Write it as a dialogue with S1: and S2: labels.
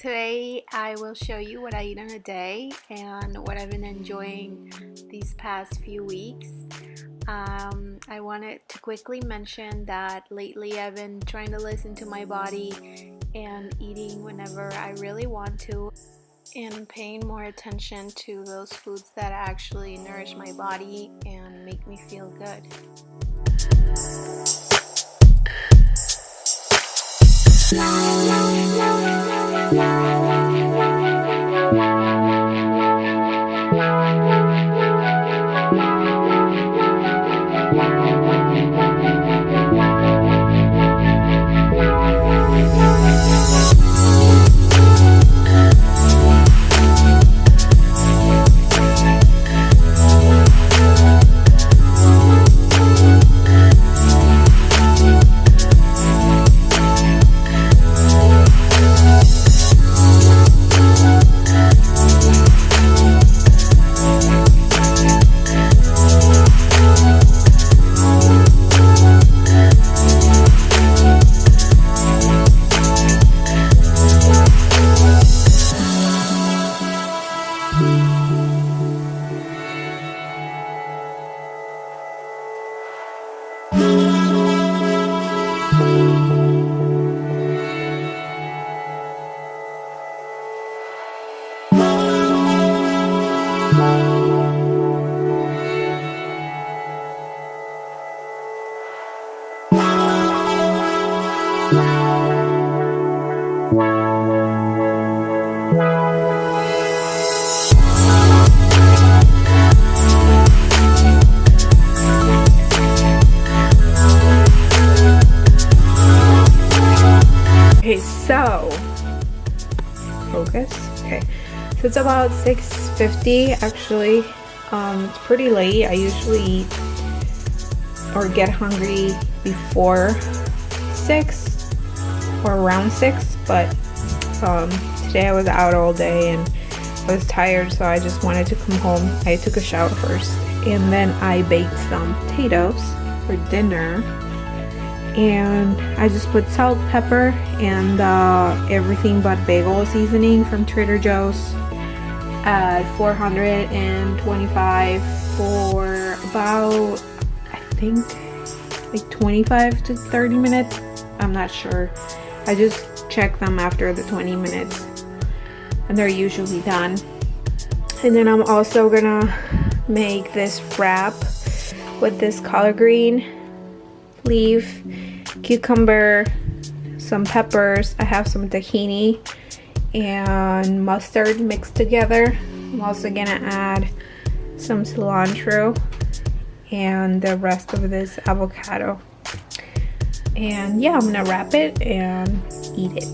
S1: Today I will show you what I eat in a day and what I've been enjoying these past few weeks. I wanted to quickly mention that lately I've been trying to listen to my body and eating whenever I really want to, and paying more attention to those foods that actually nourish my body and make me feel good.
S2: Okay, so focus. Okay, so it's about 6:50 actually. It's pretty late. I usually eat or get hungry before 6 or around 6, but today I was out all day and I was tired, so I just wanted to come home. I took a shower first and then I baked some potatoes for dinner. And I just put salt, pepper, and everything but bagel seasoning from Trader Joe's at 425 for about, I think, like 25 to 30 minutes. I'm not sure. I just check them after the 20 minutes and they're usually done. And then I'm also gonna make this wrap with this collard green leaf, cucumber, some peppers. I have some tahini and mustard mixed together. I'm also gonna add some cilantro and the rest of this avocado. And yeah, I'm gonna wrap it and eat it.